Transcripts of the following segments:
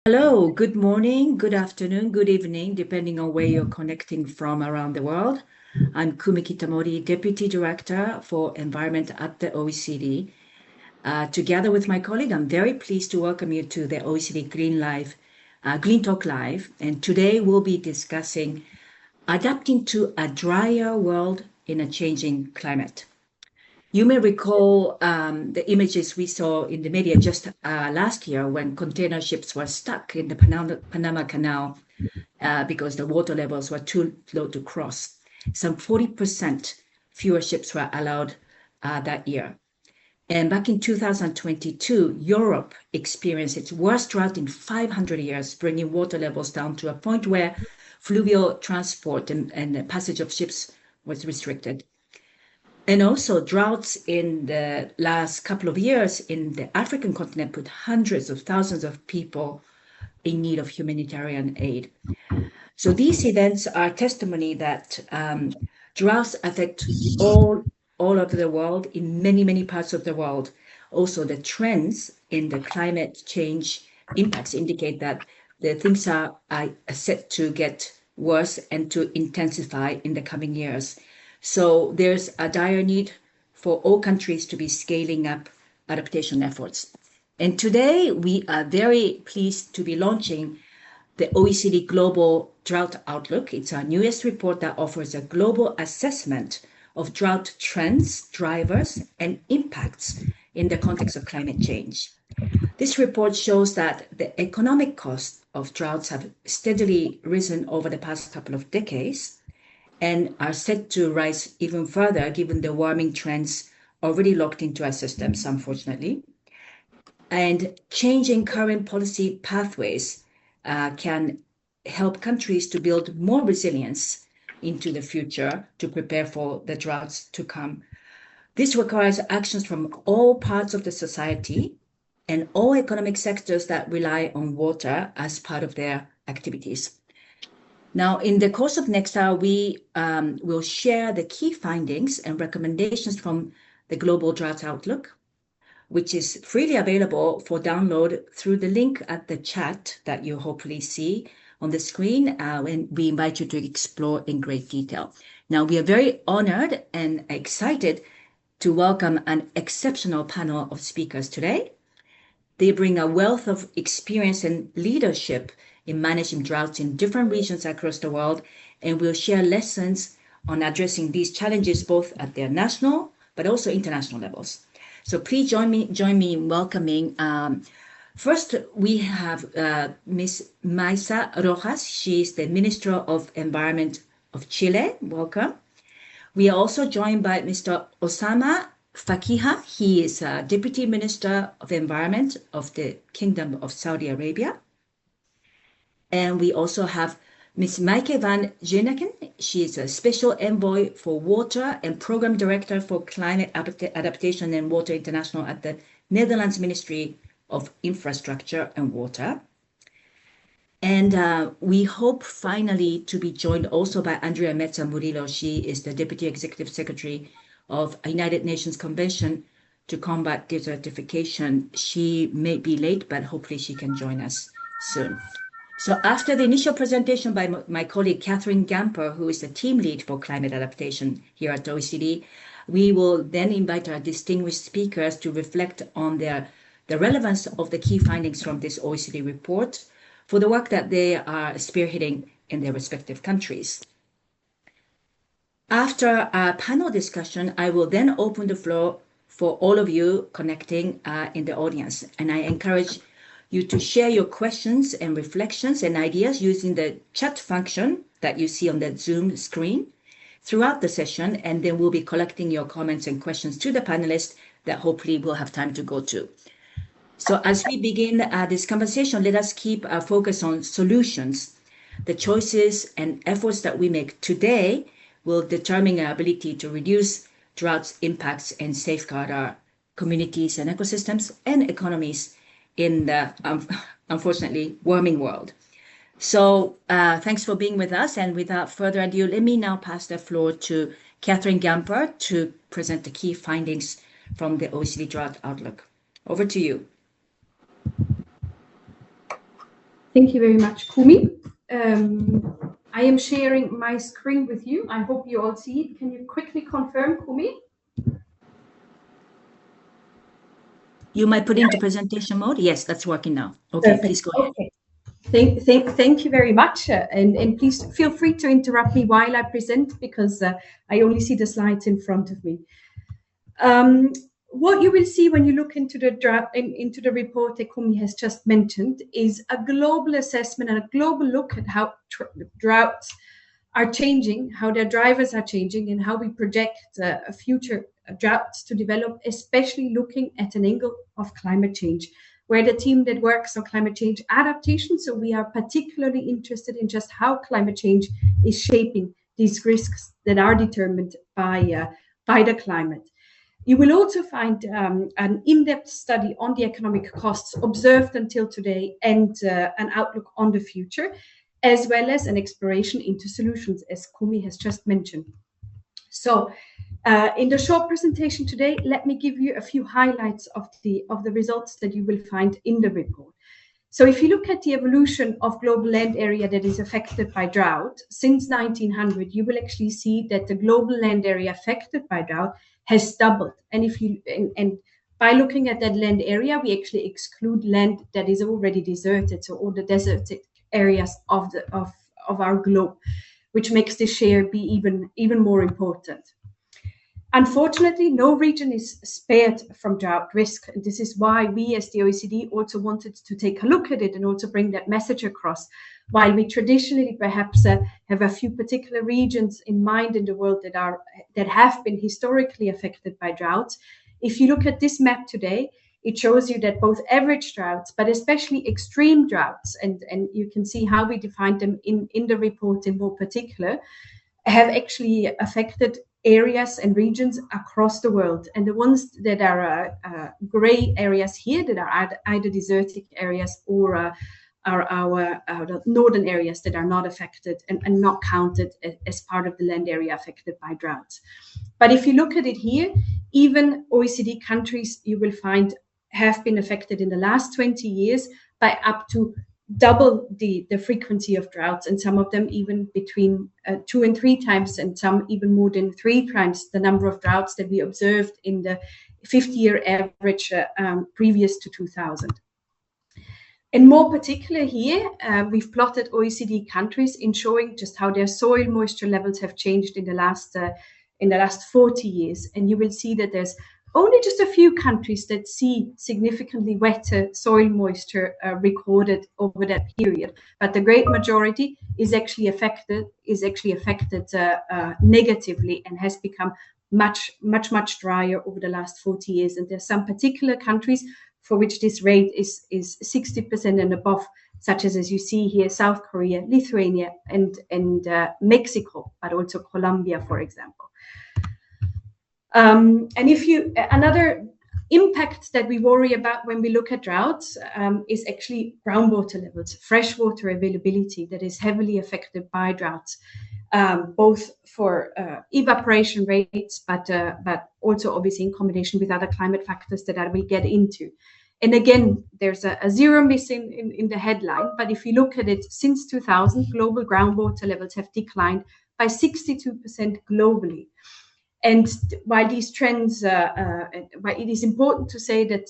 Hello, good morning, good afternoon, good evening, depending on where you're connecting from around the world. I'm Kumi Kitamori, Deputy Director for Environment at the OECD. Together with my colleague, I'm very pleased to welcome you to the OECD Green Talk Live. And today we'll be discussing adapting to a drier world in a changing climate. You may recall the images we saw in the media just last year when container ships were stuck in the Panama Canal because the water levels were too low to cross. Some 40% fewer ships were allowed that year. And back in 2022, Europe experienced its worst drought in 500 years, bringing water levels down to a point where fluvial transport and the passage of ships was restricted. And also droughts in the last couple of years in the African continent put hundreds of thousands of people in need of humanitarian aid. So these events are testimony that droughts affect all over the world, in many, many parts of the world. Also, the trends in the climate change impacts indicate that the things are set to get worse and to intensify in the coming years. So there's a dire need for all countries to be scaling up adaptation efforts. And today we are very pleased to be launching the OECD Global Drought Outlook. It's our newest report that offers a global assessment of drought trends, drivers, and impacts in the context of climate change. This report shows that the economic costs of droughts have steadily risen over the past couple of decades and are set to rise even further given the warming trends already locked into our systems, unfortunately. And changing current policy pathways can help countries to build more resilience into the future to prepare for the droughts to come. This requires actions from all parts of the society and all economic sectors that rely on water as part of their activities. Now, in the course of next hour, we will share the key findings and recommendations from the Global Drought Outlook, which is freely available for download through the link at the chat that you hopefully see on the screen, and we invite you to explore in great detail. Now, we are very honored and excited to welcome an exceptional panel of speakers today. They bring a wealth of experience and leadership in managing droughts in different regions across the world, and will share lessons on addressing these challenges both at their national but also international levels. So please join me in welcoming. First, we have Ms. Maisa Rojas. She is the Minister of Environment of Chile. Welcome. We are also joined by Mr. Osama Fakiha. He is Deputy Minister of Environment of the Kingdom of Saudi Arabia. And we also have Ms. Maaike van Geeneken. She is a Special Envoy for Water and Program Director for Climate Adaptation and Water International at the Netherlands Ministry of Infrastructure and Water. And we hope finally to be joined also by Andrea Meza Murillo. She is the Deputy Executive Secretary of United Nations Convention to Combat Desertification. She may be late, but hopefully she can join us soon. So after the initial presentation by my colleague, Catherine Gamper, who is the team lead for climate adaptation here at OECD, we will then invite our distinguished speakers to reflect on the relevance of the key findings from this OECD report for the work that they are spearheading in their respective countries. After our panel discussion, I will then open the floor for all of you connecting in the audience. And I encourage you to share your questions and reflections and ideas using the chat function that you see on the Zoom screen throughout the session, and then we'll be collecting your comments and questions to the panelists that hopefully we'll have time to go to. So as we begin this conversation, let us keep our focus on solutions. The choices and efforts that we make today will determine our ability to reduce droughts impacts and safeguard our communities and ecosystems and economies in the unfortunately warming world. So thanks for being with us. And without further ado, let me now pass the floor to Catherine Gamper to present the key findings from the OECD Drought Outlook. Over to you. Thank you very much, Kumi. I am sharing my screen with you. I hope you all see it. Can you quickly confirm, Kumi? You might put into presentation mode. Yes, that's working now. Okay, Perfect. Please go ahead. Okay. Thank you very much. And please feel free to interrupt me while I present, because I only see the slides in front of me. What you will see when you look into the report that Kumi has just mentioned is a global assessment and a global look at how droughts are changing, how their drivers are changing, and how we project future droughts to develop, especially looking at an angle of climate change. We're the team that works on climate change adaptation, so we are particularly interested in just how climate change is shaping these risks that are determined by the climate. You will also find an in-depth study on the economic costs observed until today and an outlook on the future, as well as an exploration into solutions, as Kumi has just mentioned. So in the short presentation today, let me give you a few highlights of the results that you will find in the report. So if you look at the evolution of global land area that is affected by drought since 1900, you will actually see that the global land area affected by drought has doubled. And by looking at that land area, we actually exclude land that is already deserted, so all the deserted areas of our globe, which makes this share be even more important. Unfortunately, no region is spared from drought risk. And this is why we as the OECD also wanted to take a look at it and also bring that message across. While we traditionally perhaps have a few particular regions in mind in the world that have been historically affected by droughts, if you look at this map today, it shows you that both average droughts, but especially extreme droughts, and you can see how we define them in the report in more particular, have actually affected areas and regions across the world. And the ones that are gray areas here, that are either desertic areas or are our northern areas that are not affected and not counted as part of the land area affected by droughts. But if you look at it here, even OECD countries, you will find, have been affected in the last 20 years by up to double the frequency of droughts, and some of them even between 2 and 3 times, and some even more than 3 times the number of droughts that we observed in the 50-year average previous to 2000. And more particular here, we've plotted OECD countries in showing just how their soil moisture levels have changed in the last 40 years. And you will see that there's only just a few countries that see significantly wetter soil moisture recorded over that period, but the great majority is actually affected negatively and has become much drier over the last 40 years. And there's some particular countries for which this rate is 60% and above, such as you see here, South Korea, Lithuania, and Mexico, but also Colombia, for example. And another impact that we worry about when we look at droughts is actually groundwater levels, freshwater availability that is heavily affected by droughts, both for evaporation rates, but also obviously in combination with other climate factors that I will get into. And again, there's a zero missing in the headline, but if you look at it, since 2000, global groundwater levels have declined by 62% globally. And while these trends, while it is important to say that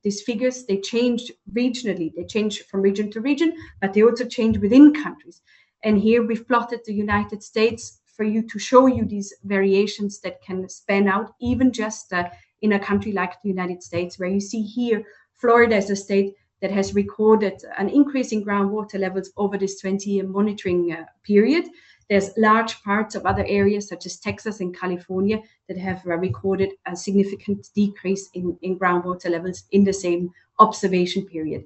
these figures, they change regionally, they change from region to region, but they also change within countries. And here we've plotted the United States for you to show you these variations that can span out even just in a country like the United States, where you see here, Florida is a state that has recorded an increase in groundwater levels over this 20-year monitoring period. There's large parts of other areas, such as Texas and California, that have recorded a significant decrease in groundwater levels in the same observation period.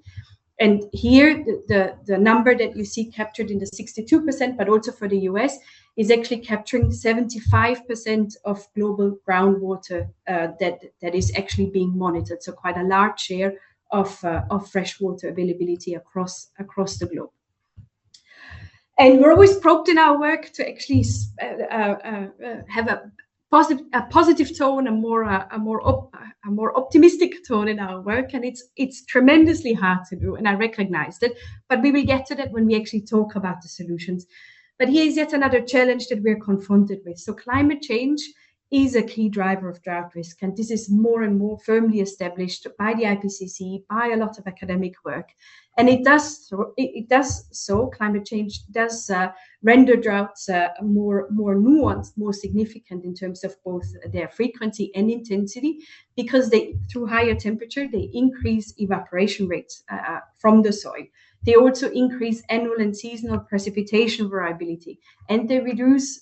And here, the number that you see captured in the 62%, but also for the US, is actually capturing 75% of global groundwater that is actually being monitored. So quite a large share of freshwater availability across the globe. And we're always probed in our work to actually have a positive tone, a more optimistic tone in our work, and it's tremendously hard to do, and I recognized it, but we will get to that when we actually talk about the solutions. But here is yet another challenge that we're confronted with. So climate change is a key driver of drought risk, and this is more and more firmly established by the IPCC, by a lot of academic work. And it does so. Climate change does render droughts more nuanced, more significant in terms of both their frequency and intensity, because through higher temperature, they increase evaporation rates from the soil. They also increase annual and seasonal precipitation variability, and they reduce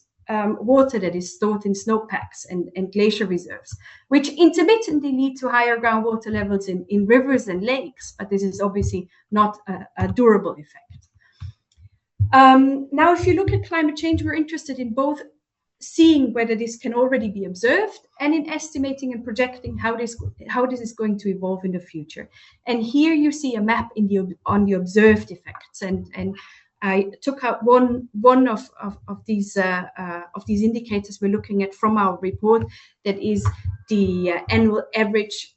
water that is stored in snowpacks and glacier reserves, which intermittently lead to higher groundwater levels in rivers and lakes, but this is obviously not a durable effect. Now, if you look at climate change, we're interested in both seeing whether this can already be observed and in estimating and projecting how this is going to evolve in the future. And here you see a map on the observed effects, and I took out one of these indicators we're looking at from our report, that is the annual average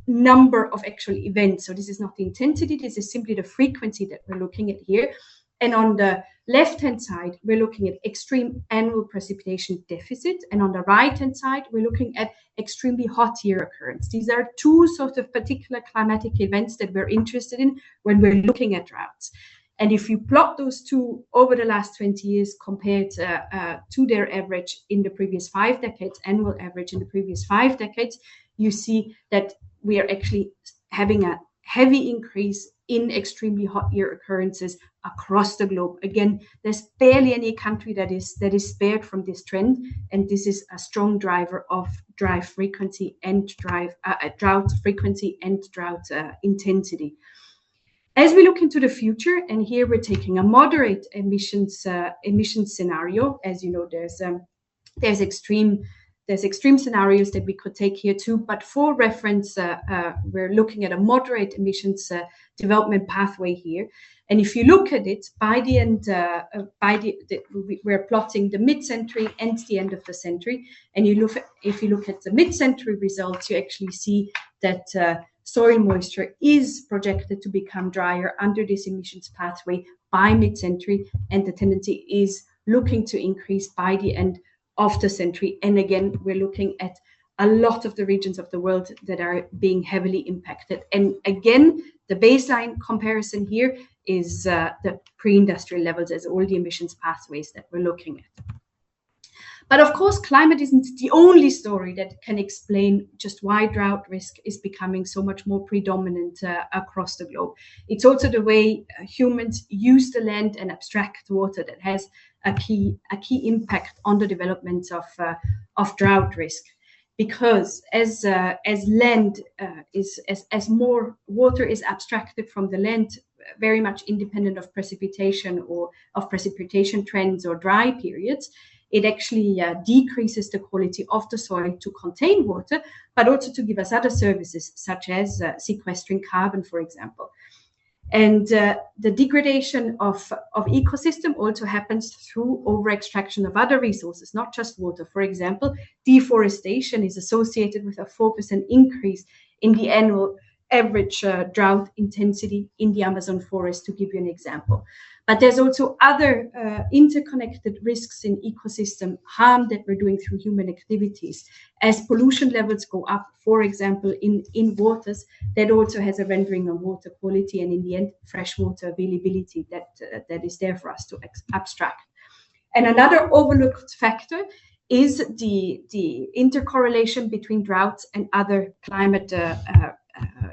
number of actual events. So this is not the intensity, this is simply the frequency that we're looking at here. And on the left-hand side, we're looking at extreme annual precipitation deficit. And on the right-hand side, we're looking at extremely hot year occurrence. These are two sort of particular climatic events that we're interested in when we're looking at droughts. And if you plot those two over the last 20 years compared to their average in the previous 5 decades, annual average in the previous 5 decades, you see that we are actually having a heavy increase in extremely hot year occurrences across the globe. Again, there's barely any country that is spared from this trend, and this is a strong driver of drought frequency and drought intensity. As we look into the future, and here we're taking a moderate emissions scenario. As you know, there's extreme scenarios that we could take here too, but for reference, we're looking at a moderate emissions development pathway here. And if you look at it, by the end, we're plotting the mid-century and the end of the century. And if you look at the mid-century results, you actually see that soil moisture is projected to become drier under this emissions pathway by mid-century, and the tendency is looking to increase by the end of the century. And again, we're looking at a lot of the regions of the world that are being heavily impacted. And again, the baseline comparison here is the pre-industrial levels as all the emissions pathways that we're looking at. But of course, climate isn't the only story that can explain just why drought risk is becoming so much more predominant across the globe. It's also the way humans use the land and abstract water that has a key impact on the development of drought risk. Because as more water is abstracted from the land, very much independent of precipitation or of precipitation trends or dry periods, it actually decreases the quality of the soil to contain water, but also to give us other services, such as sequestering carbon, for example. And the degradation of ecosystem also happens through over-extraction of other resources, not just water. For example, deforestation is associated with a 4% increase in the annual average drought intensity in the Amazon forest, to give you an example. But there's also other interconnected risks in ecosystem harm that we're doing through human activities. As pollution levels go up, for example, in waters, that also has a rendering on water quality and in the end, freshwater availability that is there for us to abstract. And another overlooked factor is the intercorrelation between droughts and other climate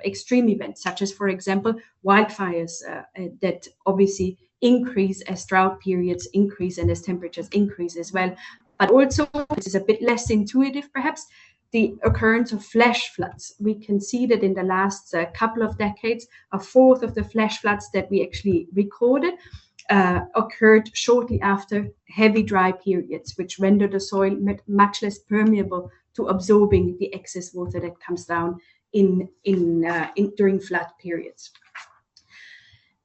extreme events, such as, for example, wildfires that obviously increase as drought periods increase and as temperatures increase as well. But also, this is a bit less intuitive perhaps, the occurrence of flash floods. We can see that in the last couple of decades, a fourth of the flash floods that we actually recorded occurred shortly after heavy dry periods, which render the soil much less permeable to absorbing the excess water that comes down during flood periods.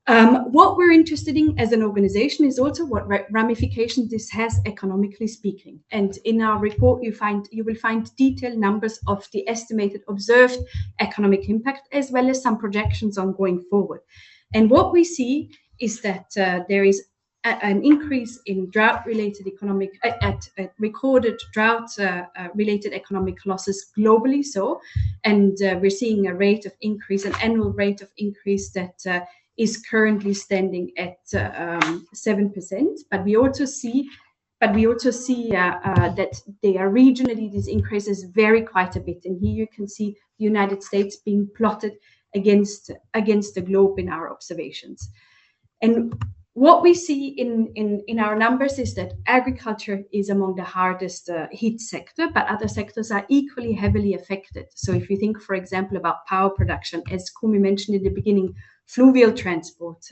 What we're interested in as an organization is also what ramifications this has economically speaking. And in our report, you will find detailed numbers of the estimated observed economic impact, as well as some projections on going forward. And what we see is that there is an increase in drought-related economic, recorded drought-related economic losses globally. And we're seeing a rate of increase, an annual rate of increase that is currently standing at 7%. But we also see that they are regionally, these increases vary quite a bit. And here you can see the United States being plotted against the globe in our observations. And what we see in our numbers is that agriculture is among the hardest hit sector, but other sectors are equally heavily affected. So if you think, for example, about power production, as Kumi mentioned in the beginning, fluvial transport,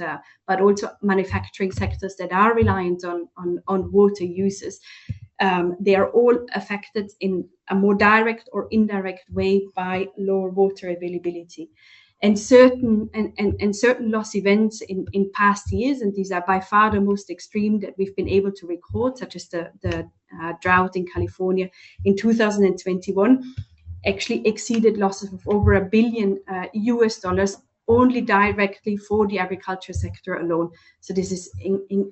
but also manufacturing sectors that are reliant on water uses, they are all affected in a more direct or indirect way by lower water availability. And certain loss events in past years, and these are by far the most extreme that we've been able to record, such as the drought in California in 2021, actually exceeded losses of over $1 billion US only directly for the agriculture sector alone. So this is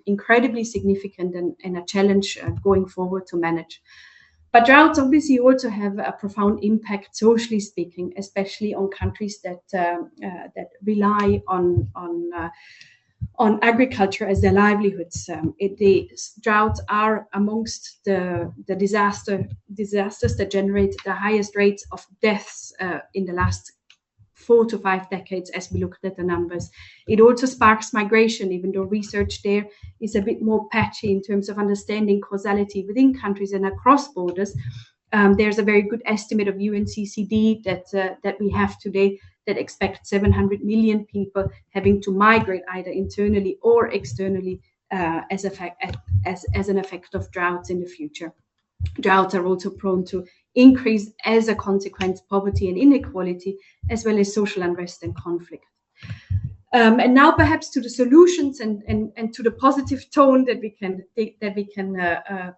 incredibly significant and a challenge going forward to manage. But droughts obviously also have a profound impact, socially speaking, especially on countries that rely on agriculture as their livelihoods. The droughts are amongst the disasters that generate the highest rates of deaths in the last 4 to 5 decades, as we looked at the numbers. It also sparks migration, even though research there is a bit more patchy in terms of understanding causality within countries and across borders. There's a very good estimate of UNCCD that we have today that expect 700 million people having to migrate either internally or externally as an effect of droughts in the future. Droughts are also prone to increase as a consequence poverty and inequality, as well as social unrest and conflict. And now perhaps to the solutions and to the positive tone that we can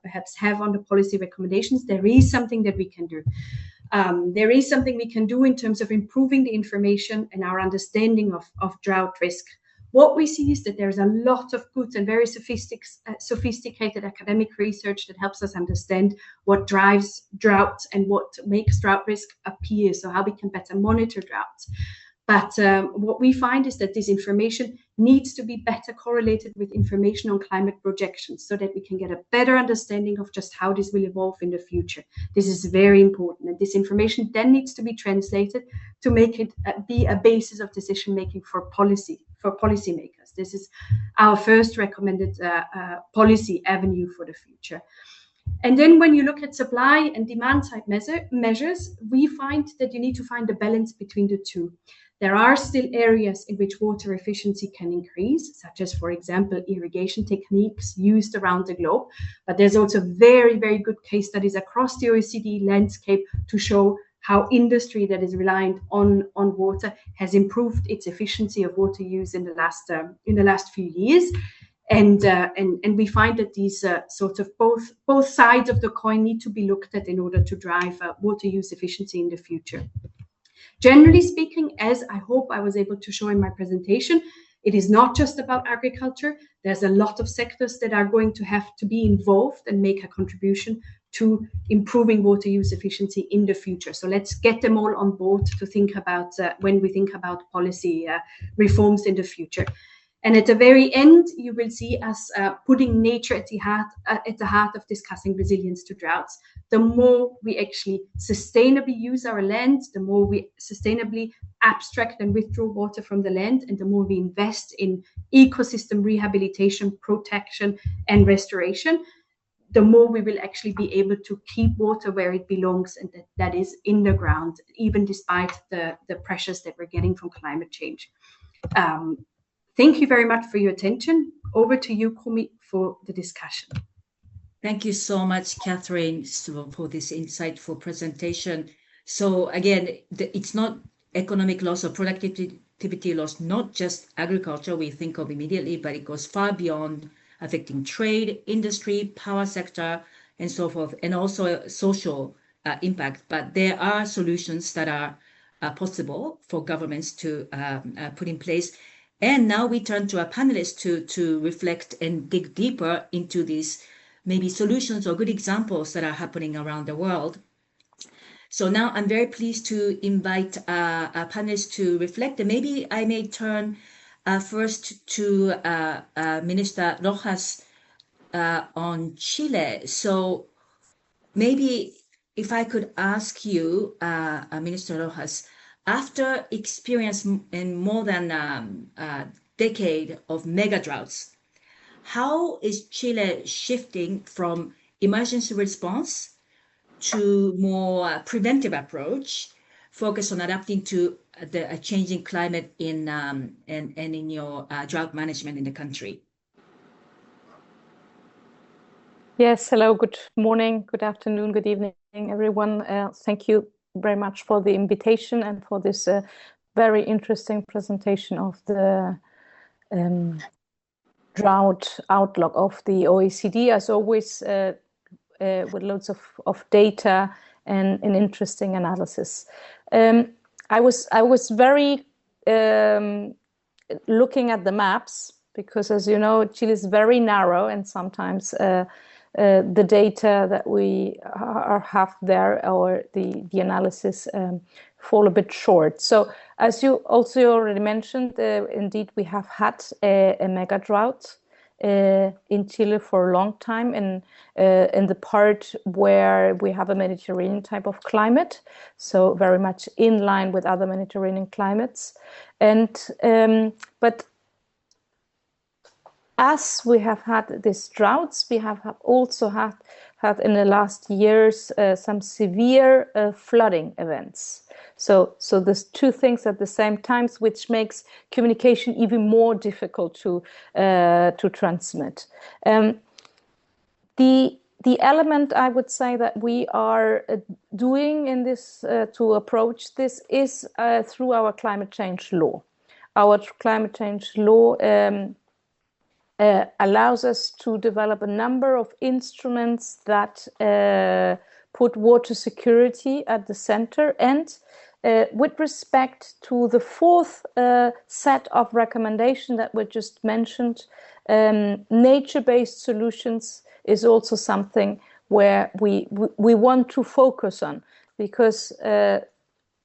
perhaps have on the policy recommendations. There is something that we can do. There is something we can do in terms of improving the information and our understanding of drought risk. What we see is that there's a lot of good and very sophisticated academic research that helps us understand what drives droughts and what makes drought risk appear, so how we can better monitor droughts. But what we find is that this information needs to be better correlated with information on climate projections so that we can get a better understanding of just how this will evolve in the future. This is very important. And this information then needs to be translated to make it be a basis of decision making for policymakers. This is our first recommended policy avenue for the future. And then when you look at supply and demand side measures, we find that you need to find a balance between the two. There are still areas in which water efficiency can increase, such as, for example, irrigation techniques used around the globe. But there's also very, very good case studies across the OECD landscape to show how industry that is reliant on water has improved its efficiency of water use in the last few years. And we find that these sort of both sides of the coin need to be looked at in order to drive water use efficiency in the future. Generally speaking, as I hope I was able to show in my presentation, it is not just about agriculture. There's a lot of sectors that are going to have to be involved and make a contribution to improving water use efficiency in the future. So let's get them all on board to think about when we think about policy reforms in the future. And at the very end, you will see us putting nature at the heart of discussing resilience to droughts. The more we actually sustainably use our land, the more we sustainably abstract and withdraw water from the land, and the more we invest in ecosystem rehabilitation, protection, and restoration, the more we will actually be able to keep water where it belongs, and that is in the ground, even despite the pressures that we're getting from climate change. Thank you very much for your attention. Over to you, Kumi, for the discussion. Thank you so much, Catherine, for this insightful presentation. So again, it's not economic loss or productivity productivity loss, not just agriculture we think of immediately, but it goes far beyond, affecting trade, industry, power sector, and so forth, and also social impact. But there are solutions that are possible for governments to put in place. And now we turn to our panelists to reflect and dig deeper into these maybe solutions or good examples that are happening around the world. So now I'm very pleased to invite our panelists to reflect. And maybe I may turn first to Minister Rojas on Chile. So maybe if I could ask you, Minister Rojas, after experience in more than a decade of mega droughts, how is Chile shifting from emergency response to more preventive approach, focus on adapting to the changing climate in and in your drought management in the country? Yes, hello, good morning, good afternoon, good evening, everyone. Thank you very much for the invitation and for this very interesting presentation of the drought outlook of the OECD, as always, with loads of data and an interesting analysis. I was very looking at the maps because, as you know, Chile is very narrow, and sometimes the data that we have there or the analysis fall a bit short. So, as you also already mentioned, indeed we have had a mega drought in Chile for a long time, in the part where we have a Mediterranean type of climate, so very much in line with other Mediterranean climates. And but as we have had these droughts, we have also had in the last years some severe flooding events. So there's two things at the same time, which makes communication even more difficult to transmit. The element I would say that we are doing in this to approach this is through our climate change law. Our climate change law allows us to develop a number of instruments that put water security at the center. And with respect to the fourth set of recommendations that were just mentioned, nature-based solutions is also something where we want to focus on, because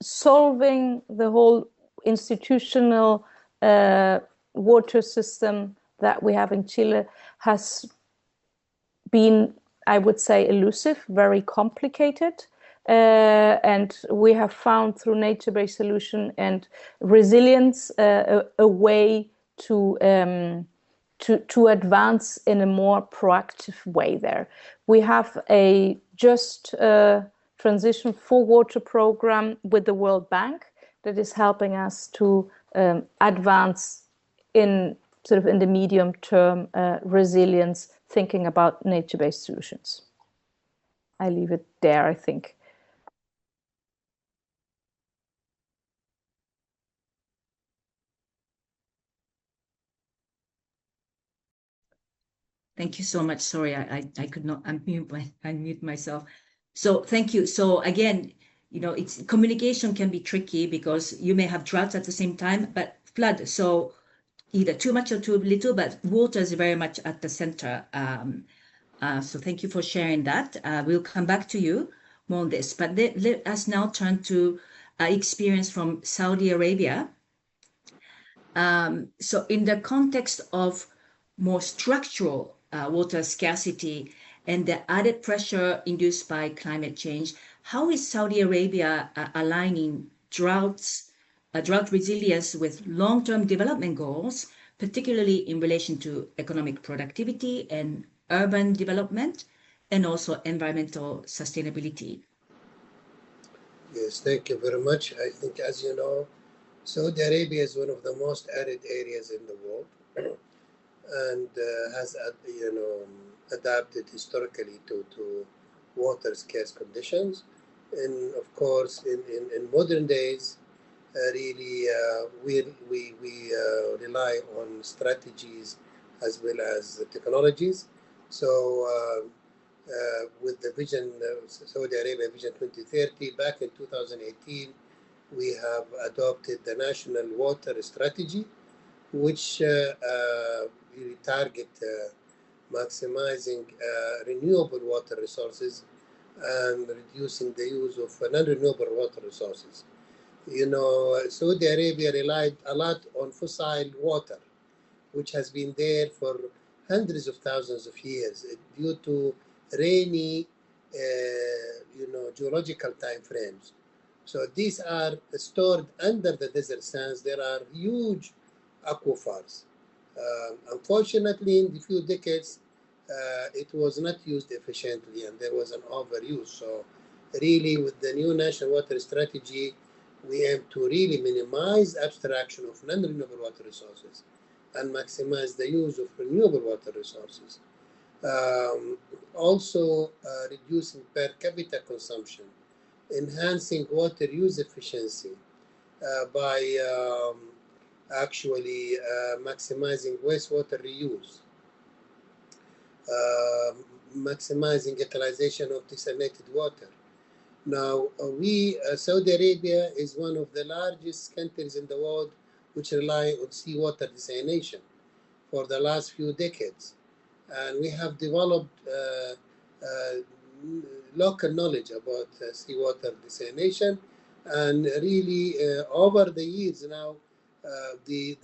solving the whole institutional water system that we have in Chile has been, I would say, elusive, very complicated. And we have found through nature-based solution and resilience a way to advance in a more proactive way there. We have a just transition for water program with the World Bank that is helping us to advance in sort of in the medium term resilience, thinking about nature-based solutions. I leave it there, I think. Thank you so much. Sorry, I could not unmute myself. So thank you. So again, it's communication can be tricky because you may have droughts at the same time, but flood. So either too much or too little, but water is very much at the center. So thank you for sharing that. We'll come back to you more on this, but let us now turn to experience from Saudi Arabia. So in the context of more structural water scarcity and the added pressure induced by climate change, how is Saudi Arabia aligning drought resilience with long-term development goals, particularly in relation to economic productivity and urban development, and also environmental sustainability? Yes, thank you very much. I think, as you know, Saudi Arabia is one of the most arid areas in the world, and has adapted historically to water scarce conditions. And of course, in modern days, really we rely on strategies as well as technologies. So with the vision, Saudi Arabia Vision 2030, back in 2018, we have adopted the National Water Strategy, which really target maximizing renewable water resources and reducing the use of non-renewable water resources. You know, Saudi Arabia relied a lot on fossil water, which has been there for hundreds of thousands of years due to rainy, geological time frames. So these are stored under the desert sands. There are huge aquifers. Unfortunately, in the few decades, it was not used efficiently and there was an overuse. So really, with the new national water strategy, we aim to really minimize abstraction of non-renewable water resources and maximize the use of renewable water resources. Also, reducing per capita consumption, enhancing water use efficiency by actually maximizing wastewater reuse, maximizing utilization of desalinated water. Now, Saudi Arabia is one of the largest countries in the world which rely on seawater desalination for the last few decades. And we have developed local knowledge about seawater desalination. And really, over the years now, the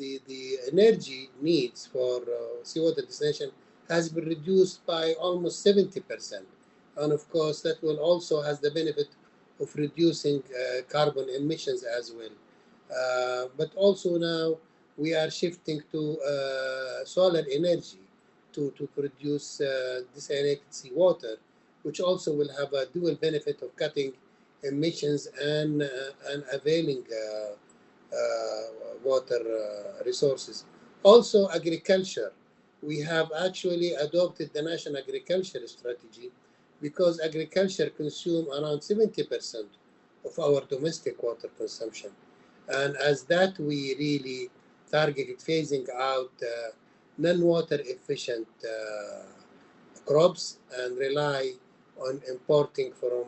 energy needs for seawater desalination has been reduced by almost 70%. And of course, that will also has the benefit of reducing carbon emissions as well. But also now we are shifting to solar energy to produce desalinated seawater, which also will have a dual benefit of cutting emissions and availing water resources. Also, agriculture. We have actually adopted the National Agriculture Strategy because agriculture consumes around 70% of our domestic water consumption. And as that, we really targeted phasing out non-water efficient crops and rely on importing from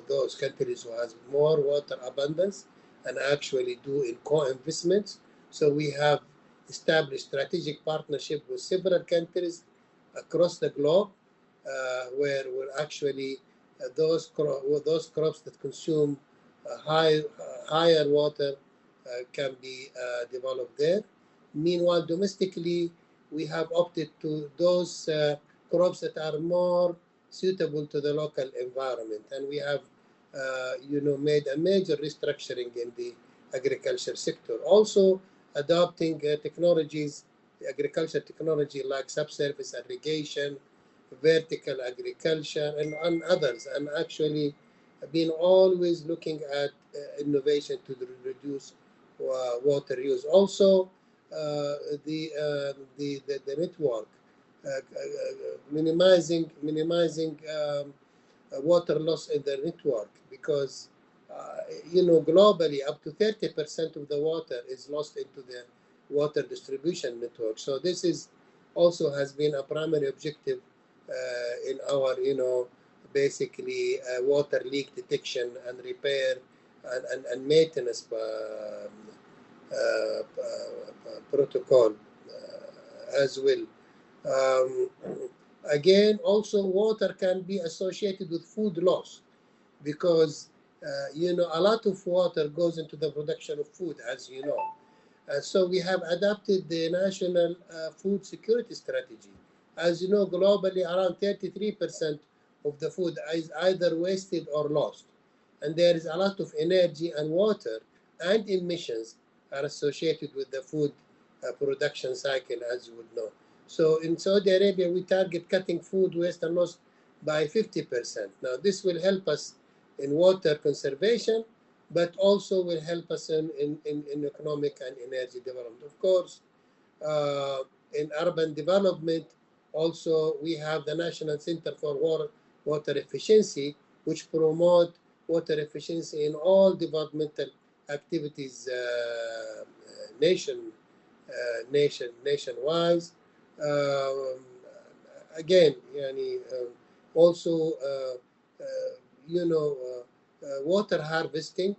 those countries who has more water abundance and actually do in co-investments. So we have established strategic partnership with several countries across the globe, where we're actually those crops that consume higher water can be developed there. Meanwhile, domestically, we have opted to those crops that are more suitable to the local environment, and we have made a major restructuring in the agriculture sector. Also adopting technologies, agriculture technology like subsurface irrigation, vertical agriculture, and others, and actually been always looking at innovation to reduce water use. Also, the network, minimizing water loss in the network, because globally up to 30% of the water is lost into the water distribution network. So this is also has been a primary objective in our basically water leak detection and repair and maintenance protocol as well. Again, also water can be associated with food loss, because a lot of water goes into the production of food, as you know. So we have adopted the National Food Security Strategy. As you know, globally, around 33% of the food is either wasted or lost. And there is a lot of energy and water and emissions are associated with the food production cycle, as you would know. So in Saudi Arabia, we target cutting food waste and loss by 50%. Now, this will help us in water conservation, but also will help us in economic and energy development. Of course, in urban development, also we have the National Center for Water Efficiency, which promote water efficiency in all developmental activities nationwide. Again, also water harvesting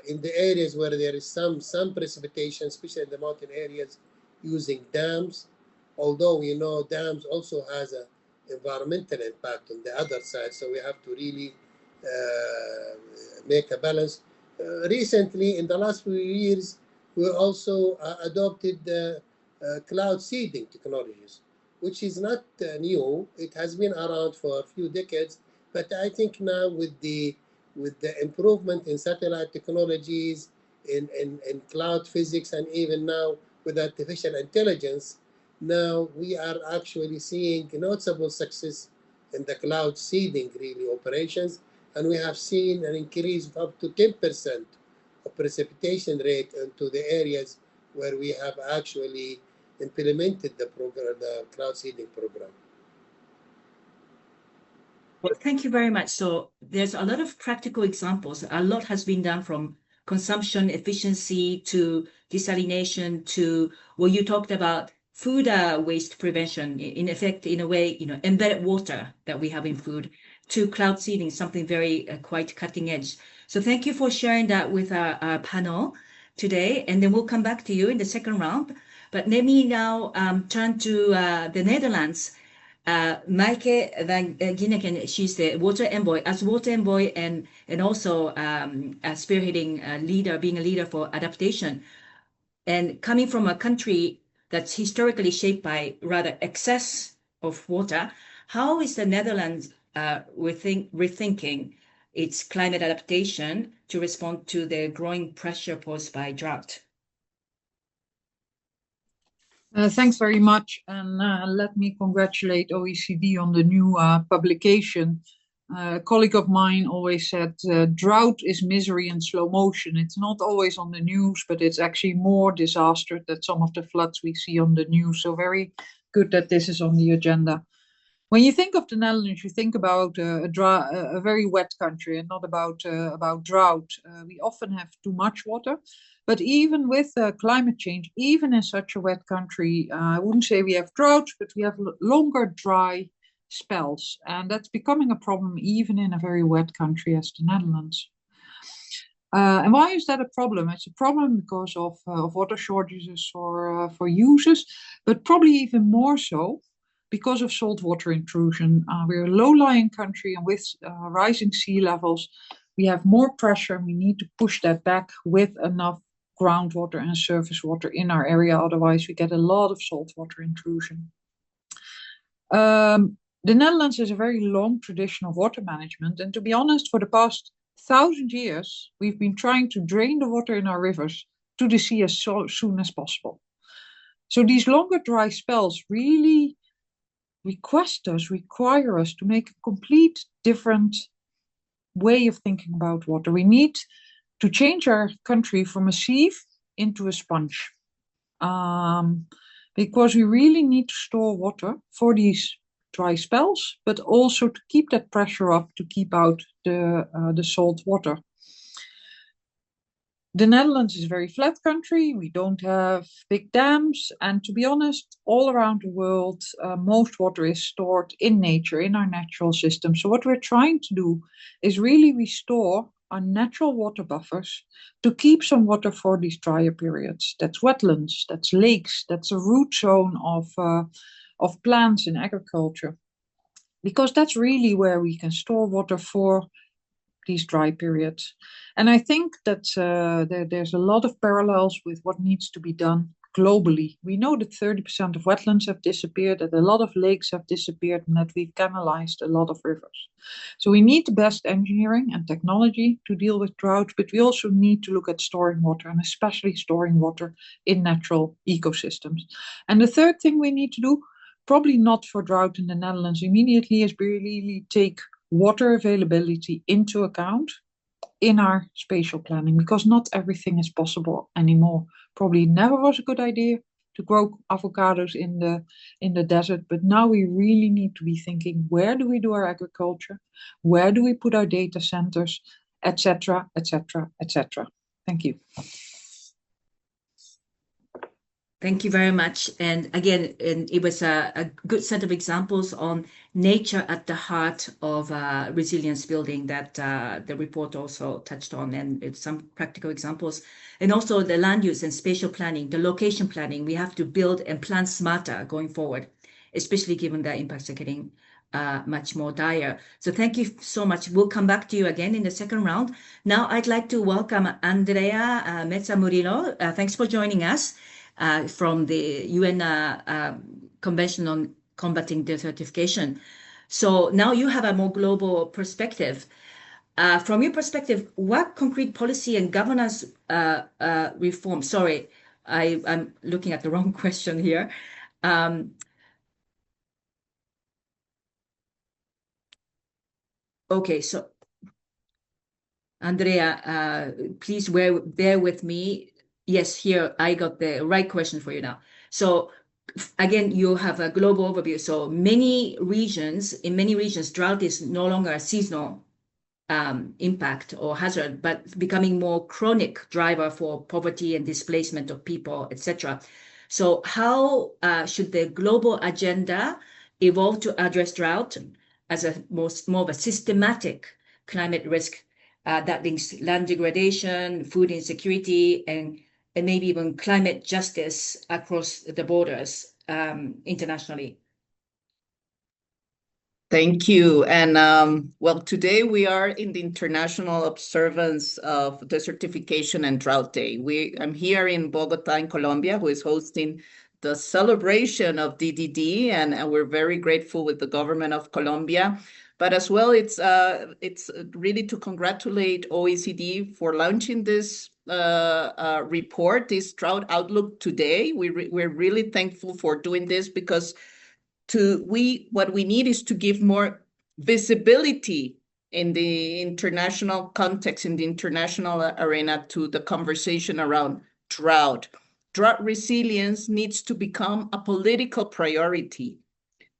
in the areas where there is some precipitation, especially in the mountain areas, using dams. Although we know dams also has an environmental impact on the other side, so we have to really make a balance. Recently, in the last few years, we also adopted cloud seeding technologies, which is not new. It has been around for a few decades, but I think now with the improvement in satellite technologies, in cloud physics, and even now with artificial intelligence, now we are actually seeing noticeable success in the cloud seeding really operations, and we have seen an increase of up to 10% of precipitation rate into the areas where we have actually implemented the program, the cloud seeding program. Well, thank you very much. So there's a lot of practical examples. A lot has been done from consumption efficiency to desalination to what you talked about food waste prevention, in effect, in a way, embedded water that we have in food, to cloud seeding, something very quite cutting edge. So thank you for sharing that with our panel today. And then we'll come back to you in the second round. But let me now turn to the Netherlands. Maaike van Ginneken, she's the water envoy. As water envoy and also spearheading leader, being a leader for adaptation, and coming from a country that's historically shaped by rather excess of water, how is the Netherlands rethinking its climate adaptation to respond to the growing pressure posed by drought? Thanks very much, and let me congratulate OECD on the new publication. A colleague of mine always said, drought is misery in slow motion. It's not always on the news, but it's actually more disaster than some of the floods we see on the news. So very good that this is on the agenda. When you think of the Netherlands, you think about a very wet country and not about drought. We often have too much water. But even with climate change, even in such a wet country, I wouldn't say we have droughts, but we have longer dry spells. And that's becoming a problem even in a very wet country as the Netherlands. And why is that a problem? It's a problem because of water shortages for users, but probably even more so because of saltwater intrusion. We're a low-lying country, and with rising sea levels, we have more pressure. We need to push that back with enough groundwater and surface water in our area. Otherwise, we get a lot of saltwater intrusion. The Netherlands has a very long tradition of water management. And to be honest, for the past 1,000 years, we've been trying to drain the water in our rivers to the sea as soon as possible. So these longer dry spells really require us to make a complete different way of thinking about water. We need to change our country from a sieve into a sponge, because we really need to store water for these dry spells, but also to keep that pressure up to keep out the salt water. The Netherlands is a very flat country. We don't have big dams. And to be honest, all around the world, most water is stored in nature, in our natural system. So what we're trying to do is really restore our natural water buffers to keep some water for these drier periods. That's wetlands, that's lakes, that's a root zone of plants in agriculture. Because that's really where we can store water for these dry periods. And I think that there's a lot of parallels with what needs to be done globally. We know that 30% of wetlands have disappeared, that a lot of lakes have disappeared, and that we've canalized a lot of rivers. So we need the best engineering and technology to deal with drought, but we also need to look at storing water, and especially storing water in natural ecosystems. And the third thing we need to do, probably not for drought in the Netherlands immediately, is really take water availability into account in our spatial planning, because not everything is possible anymore. Probably never was a good idea, to grow avocados in the desert. But now we really need to be thinking, where do we do our agriculture? Where do we put our data centers, etc., etc., etc. Thank you. Thank you very much. And again, it was a good set of examples on nature at the heart of resilience building that the report also touched on, and it's some practical examples. And also the land use and spatial planning, the location planning. We have to build and plan smarter going forward, especially given the impacts are getting much more dire. So thank you so much. We'll come back to you again in the second round. Now I'd like to welcome Andrea Mezza-Murillo. Thanks for joining us. From the UN Convention on Combating Desertification. So now you have a more global perspective. From your perspective, what concrete policy and governance reform? Sorry, I'm looking at the wrong question here. Okay, so Andrea, please bear with me. Yes, here I got the right question for you now. So again, you have a global overview. So in many regions, drought is no longer a seasonal impact or hazard, but becoming more chronic driver for poverty and displacement of people, etc. So how should the global agenda evolve to address drought as a more of a systematic climate risk that links land degradation, food insecurity, and maybe even climate justice across the borders internationally? Thank you. And well, today we are in the International Observance of Desertification and Drought Day. I'm here in Bogota, in Colombia, who is hosting the celebration of DDD, and we're very grateful with the government of Colombia. But as well, it's really to congratulate OECD for launching this report, this Drought Outlook today. We're really thankful for doing this, because what we need is to give more visibility in the international context, in the international arena, to the conversation around drought. Drought resilience needs to become a political priority.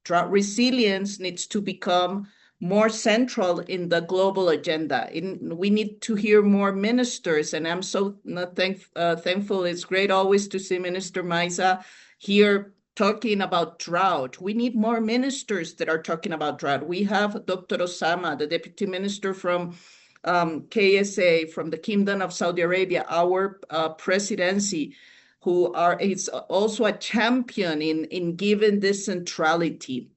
Drought resilience needs to become more central in the global agenda. We need to hear more ministers, and I'm so thankful. It's great always to see Minister Maiza here talking about drought. We need more ministers that are talking about drought. We have Dr. Osama, the deputy minister from KSA, from the Kingdom of Saudi Arabia, our presidency, who is also a champion in giving this centrality.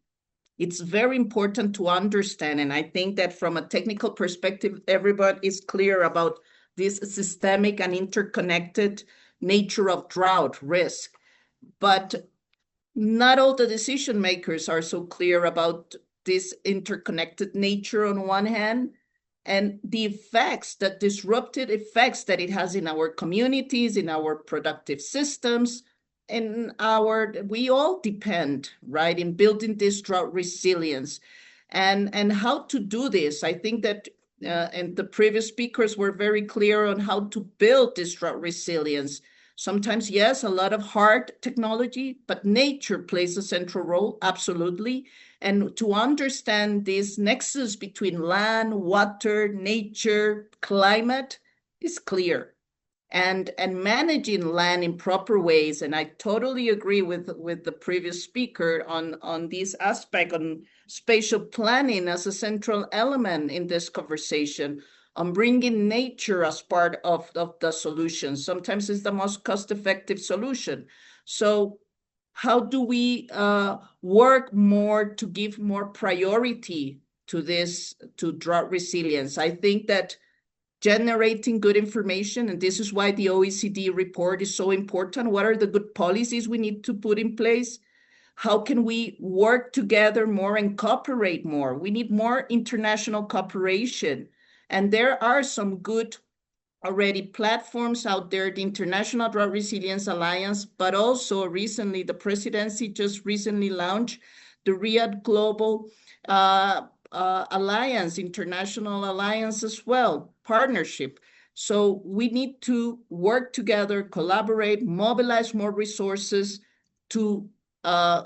It's very important to understand, and I think that from a technical perspective, everybody is clear about this systemic and interconnected nature of drought risk. But not all the decision makers are so clear about this interconnected nature on one hand, and the disruptive effects that it has in our communities, in our productive systems, we all depend, right, in building this drought resilience. And how to do this, I think that, and the previous speakers were very clear on how to build this drought resilience. Sometimes, yes, a lot of hard technology, but nature plays a central role, absolutely. And to understand this nexus between land, water, nature, climate is clear. And managing land in proper ways, and I totally agree with the previous speaker on this aspect, on spatial planning as a central element in this conversation, on bringing nature as part of the solution. Sometimes it's the most cost-effective solution. So how do we work more to give more priority to drought resilience? I think that generating good information, and this is why the OECD report is so important. What are the good policies we need to put in place? How can we work together more and cooperate more? We need more international cooperation. And there are some good already platforms out there, the International Drought Resilience Alliance, but also recently, the presidency just recently launched the Riyadh Global Alliance, International Alliance as well, partnership. So we need to work together, collaborate, mobilize more resources to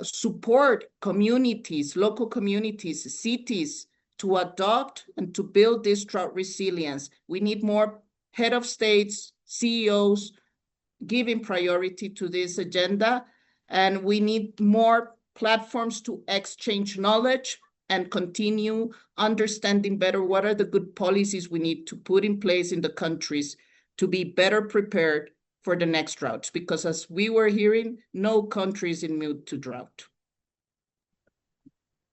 support communities, local communities, cities, to adopt and to build this drought resilience. We need more head of states, CEOs, giving priority to this agenda, and we need more platforms to exchange knowledge and continue understanding better what are the good policies we need to put in place in the countries to be better prepared for the next droughts, because as we were hearing, no country is immune to drought.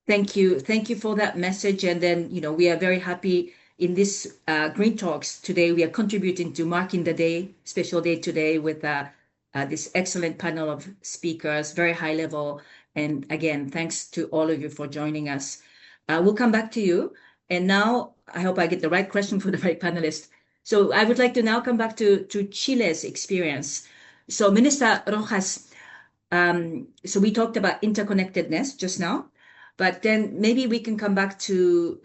Thank you. Thank you for that message. And then, we are very happy in this Green Talks today. We are contributing to marking the day, special day today with this excellent panel of speakers, very high level. And again, thanks to all of you for joining us. We'll come back to you. And now I hope I get the right question for the right panelist. So I would like to now come back to Chile's experience. So Minister Rojas, so we talked about interconnectedness just now, but then maybe we can come back to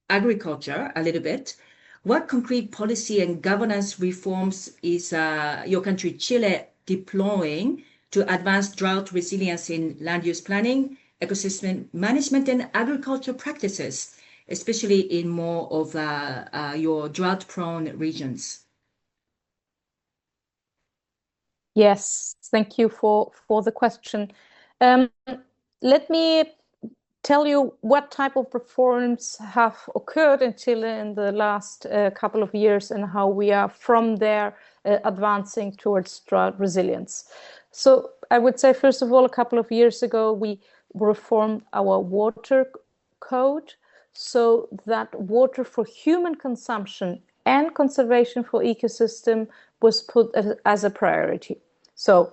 agriculture a little bit. What concrete policy and governance reforms is your country, Chile, deploying to advance drought resilience in land use planning, ecosystem management, and agriculture practices, especially in more of your drought-prone regions? Yes, thank you for the question. Let me tell you what type of reforms have occurred in Chile in the last couple of years and how we are from there advancing towards drought resilience. So I would say, first of all, a couple of years ago, we reformed our water code so that water for human consumption and conservation for ecosystem was put as a priority. So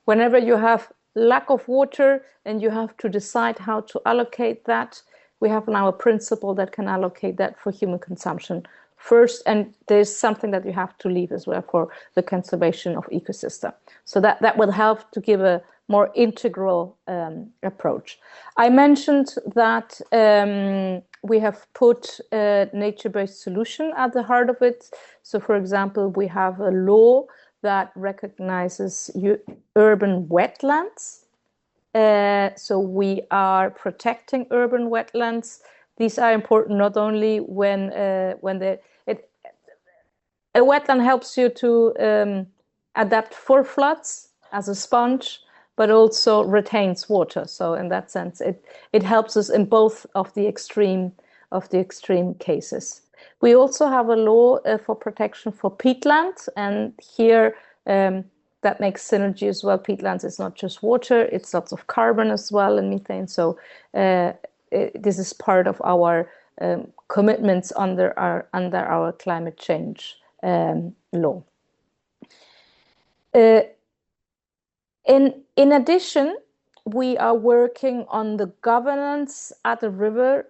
whenever you have lack of water and you have to decide how to allocate that, we have now a principle that can allocate that for human consumption first, and there's something that you have to leave as well for the conservation of ecosystem. So that will help to give a more integral approach. I mentioned that we have put a nature-based solution at the heart of it. So for example, we have a law that recognizes urban wetlands. So we are protecting urban wetlands. These are important not only when a wetland helps you to adapt for floods as a sponge, but also retains water. So in that sense, it helps us in both of the extreme cases. We also have a law for protection for peatlands, and here that makes synergy as well. Peatlands is not just water; it's lots of carbon as well and methane. So this is part of our commitments under our climate change law. In addition, we are working on the governance at the river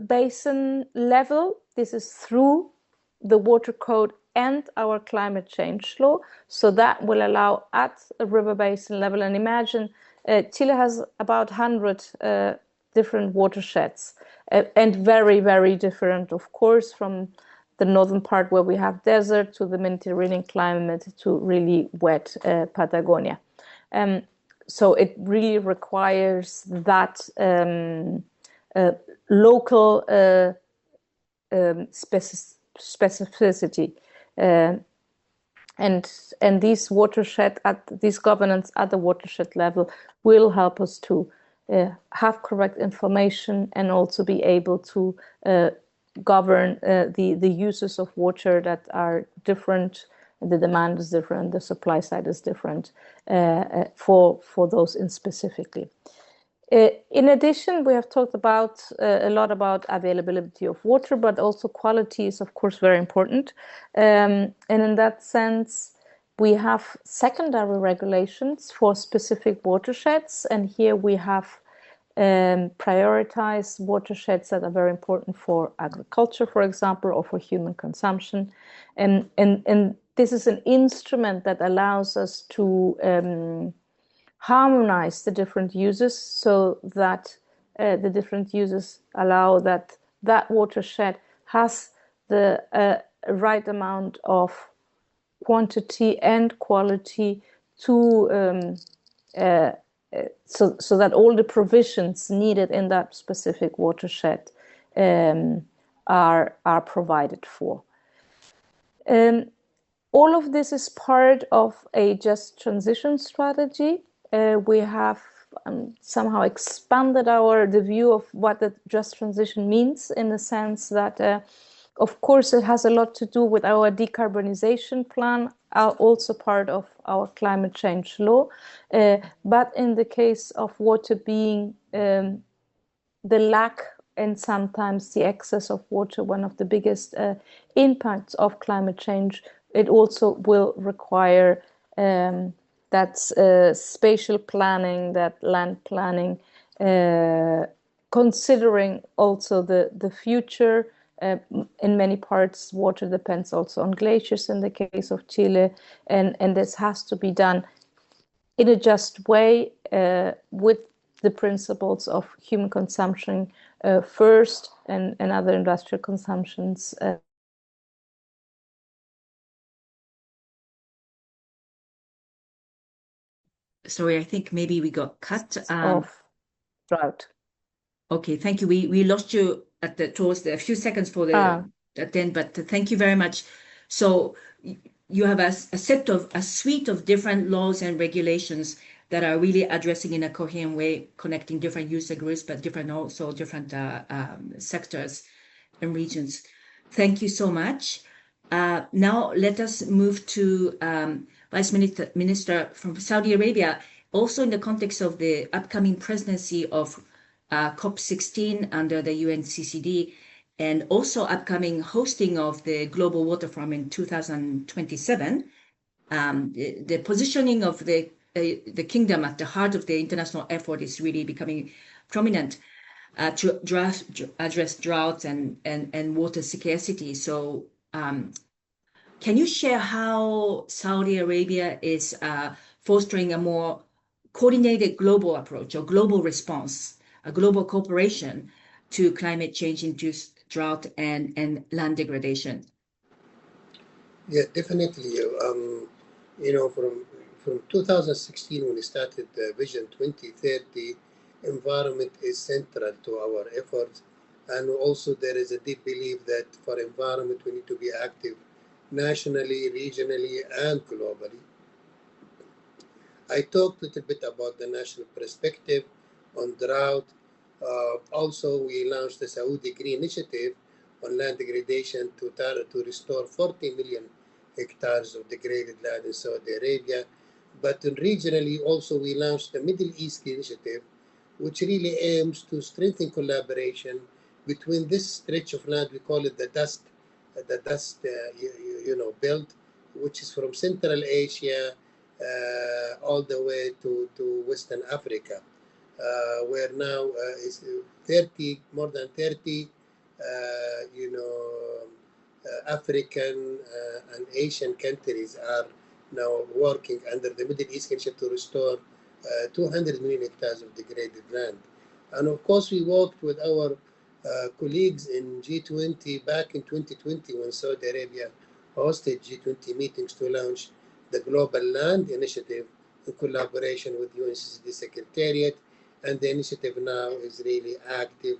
basin level. This is through the water code and our climate change law. So that will allow at a river basin level. And imagine Chile has about 100 different watersheds and very, very different, of course, from the northern part where we have desert to the Mediterranean climate to really wet Patagonia. So it really requires that local specificity, and these these governance at the watershed level will help us to have correct information and also be able to govern the uses of water that are different. The demand is different, the supply side is different for those in specifically. In addition, we have talked about a lot about availability of water, but also quality is, of course, very important. And in that sense, we have secondary regulations for specific watersheds. And here we have prioritized watersheds that are very important for agriculture, for example, or for human consumption. And this is an instrument that allows us to harmonize the different uses so that the different uses allow that watershed has the right amount of quantity and quality to so that all the provisions needed in that specific watershed are provided for. All of this is part of a just transition strategy. We have somehow expanded the view of what the just transition means, in the sense that, of course, it has a lot to do with our decarbonization plan, also part of our climate change law. But in the case of water being the lack and sometimes the excess of water, one of the biggest impacts of climate change, it also will require that spatial planning, that land planning, considering also the future. In many parts, water depends also on glaciers in the case of Chile, and this has to be done in a just way with the principles of human consumption first and other industrial consumptions Sorry, I think maybe we got cut. Of drought. Okay, thank you. We lost you at towards a few seconds for the at the end, but thank you very much. So you have a suite of different laws and regulations that are really addressing in a coherent way, connecting different user groups, but different sectors and regions. Thank you so much. Now let us move to Vice Minister from Saudi Arabia, also in the context of the upcoming presidency of COP16 under the UNCCD, and also upcoming hosting of the Global Water Forum in 2027. The positioning of the kingdom at the heart of the international effort is really becoming prominent to address droughts and water scarcity. So can you share how Saudi Arabia is fostering a more coordinated global approach or global response, a global cooperation to climate change-induced drought and land degradation? Yeah, definitely. From 2016, when we started Vision 2030, environment is central to our efforts. And also there is a deep belief that for environment, we need to be active nationally, regionally, and globally. I talked a little bit about the national perspective on drought. Also, we launched the Saudi Green Initiative on land degradation to restore 40 million hectares of degraded land in Saudi Arabia. But regionally, also, we launched the Middle East Initiative, which really aims to strengthen collaboration between this stretch of land. We call it the dust belt, which is from Central Asia all the way to Western Africa, where now is more than 30 African and Asian countries are now working under the Middle East Initiative to restore 200 million hectares of degraded land. And of course, we worked with our colleagues in G20 back in 2020 when Saudi Arabia hosted G20 meetings to launch the Global Land Initiative in collaboration with UNCCD Secretariat. And the initiative now is really active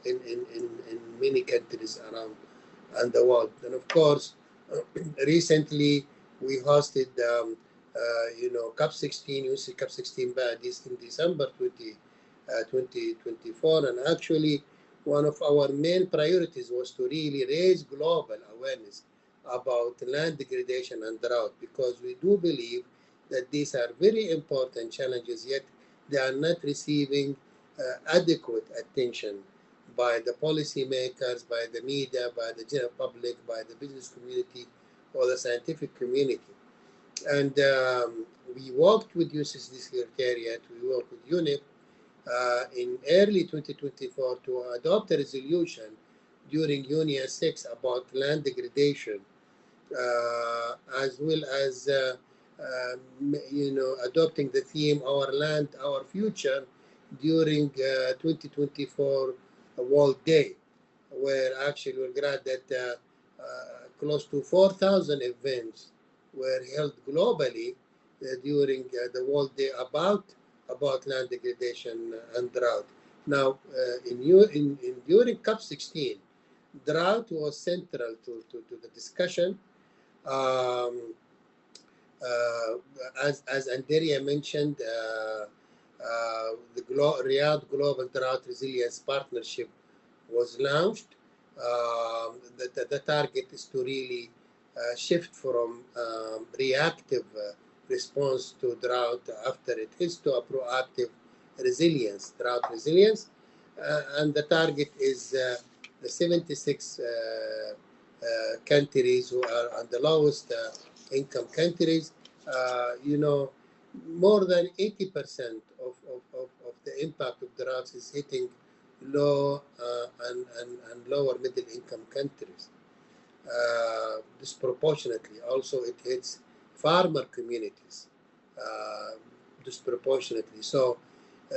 in many countries around the world. And of course, recently we hosted COP16, UNCCD COP16 in December 2024. And actually, one of our main priorities was to really raise global awareness about land degradation and drought, because we do believe that these are very important challenges, yet they are not receiving adequate attention by the policymakers, by the media, by the general public, by the business community, or the scientific community. And we worked with UNCCD Secretariat, we worked with UNEP in early 2024 to adopt a resolution during UNIA 6 about land degradation, as well as adopting the theme "Our Land, Our Future" during 2024 World Day, where actually we're glad that close to 4,000 events were held globally during the World Day about land degradation and drought. Now, during COP16, drought was central to the discussion. As Anderia mentioned, the Riyadh Global Drought Resilience Partnership was launched. The target is to really shift from reactive response to drought after it hits to a proactive resilience, drought resilience. And the target is the 76 countries who are on the lowest income countries. More than 80% of the impact of droughts is hitting low and lower middle income countries disproportionately. Also, it hits farmer communities disproportionately. So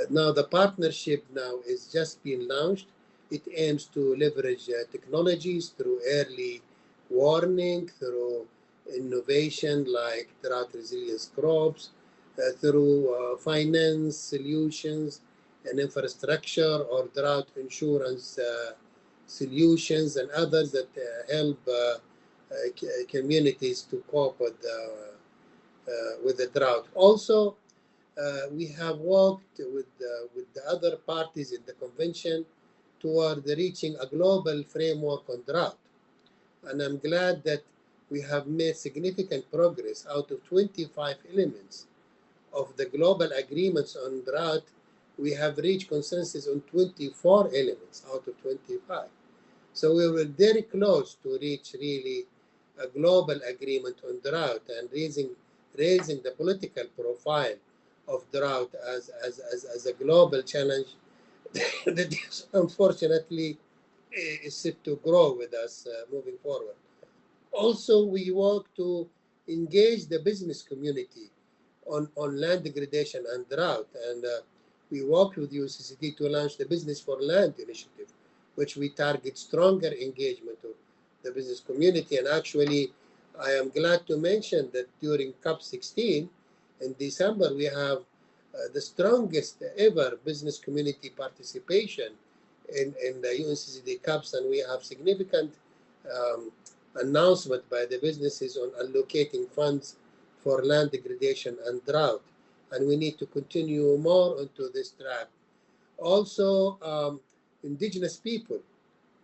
now the partnership now is just being launched. It aims to leverage technologies through early warning, through innovation like drought resilience crops, through finance solutions and infrastructure or drought insurance solutions and others that help communities to cope with the drought. Also, we have worked with the other parties in the convention toward reaching a global framework on drought. And I'm glad that we have made significant progress. Out of 25 elements of the global agreements on drought, we have reached consensus on 24 elements out of 25. So we were very close to reach really a global agreement on drought and raising the political profile of drought as a global challenge that is unfortunately is set to grow with us moving forward. Also, we work to engage the business community on land degradation and drought, and we worked with UCCD to launch the Business for Land initiative, which we target stronger engagement of the business community. And actually, I am glad to mention that during COP16 in December, we have the strongest ever business community participation in the UNCCD COPs, and we have significant announcement by the businesses on allocating funds for land degradation and drought. And we need to continue more onto this track. Also, indigenous people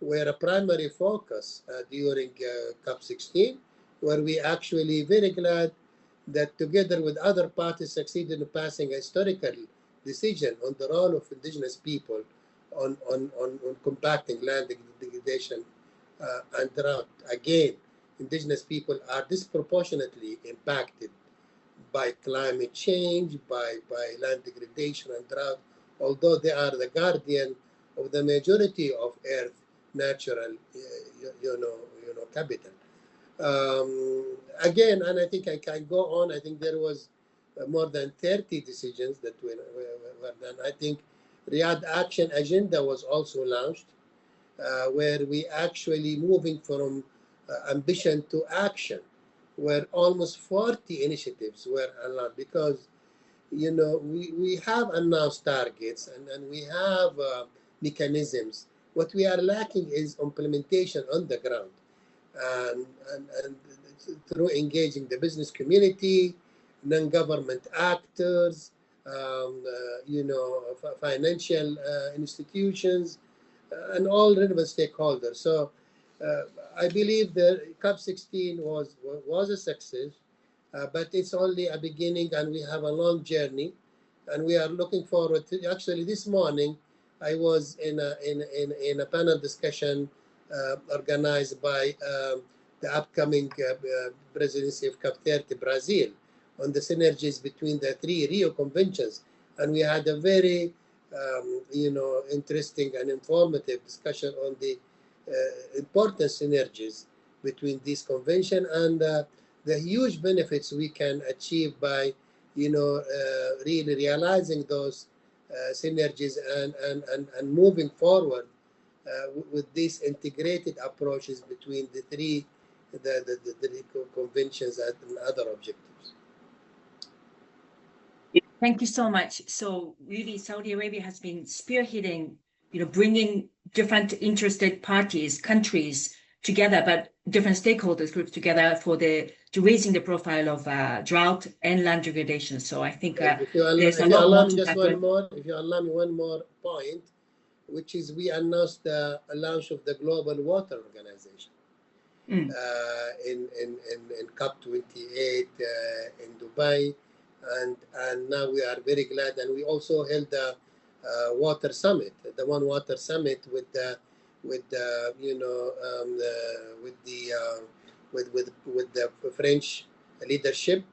were a primary focus during COP16, where we actually very glad that together with other parties succeeded in passing a historical decision on the role of indigenous people on combating land degradation and drought. Again, indigenous people are disproportionately impacted by climate change, by land degradation and drought, although they are the guardian of the majority of Earth natural, capital. Again, and I think I can go on. I think there was more than 30 decisions that were done. I think Riyadh Action Agenda was also launched, where we actually moving from ambition to action, where almost 40 initiatives were allowed because, we have announced targets and we have mechanisms. What we are lacking is implementation on the ground. And through engaging the business community, non-government actors, financial institutions, and all relevant stakeholders. So I believe the COP16 was a success, but it's only a beginning, and we have a long journey, and we are looking forward to. Actually, this morning I was in a panel discussion organized by the upcoming presidency of COP30 Brazil on the synergies between the three Rio conventions, and we had a very interesting and informative discussion on the important synergies between this convention and the huge benefits we can achieve by really realizing those synergies and moving forward with these integrated approaches between the three conventions and other objectives. Thank you so much. So really, Saudi Arabia has been spearheading, bringing different interested parties, countries together, but different stakeholders groups together to raising the profile of drought and land degradation. So I think there's a lot more to happen. If you allow me one more point, which is we announced the launch of the Global Water Organization in COP28 in Dubai. And now we are very glad, and we also held the water summit, the One Water Summit with the French leadership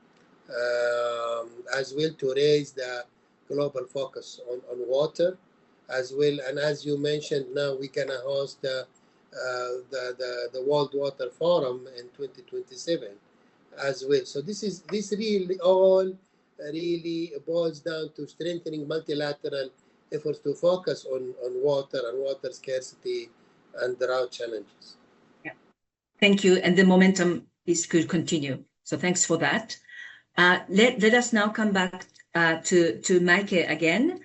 as well, to raise the global focus on water as well. And as you mentioned, now we can host the World Water Forum in 2027 as well. So this really all really boils down to strengthening multilateral efforts to focus on water and water scarcity and drought challenges. Yeah, thank you. And the momentum could continue. So thanks for that. Let us now come back to Maike again.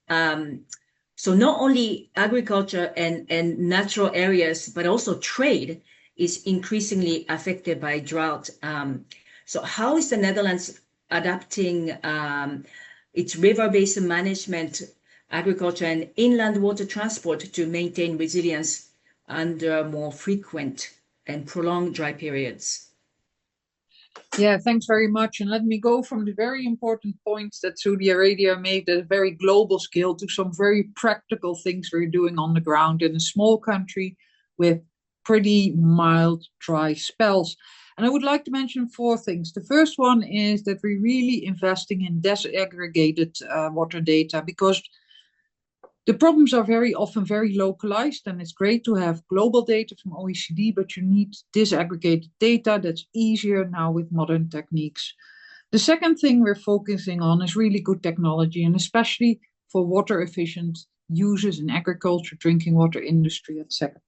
So not only agriculture and natural areas, but also trade is increasingly affected by drought. So how is the Netherlands adapting its river basin management, agriculture, and inland water transport to maintain resilience under more frequent and prolonged dry periods? Yeah, thanks very much. And let me go from the very important points that Saudi Arabia made at a very global scale to some very practical things we're doing on the ground in a small country with pretty mild dry spells. And I would like to mention 4 things. The first one is that we're really investing in disaggregated water data, because the problems are very often very localized, and it's great to have global data from OECD, but you need disaggregated data that's easier now with modern techniques. The second thing we're focusing on is really good technology, and especially for water efficient uses in agriculture, drinking water industry, etc.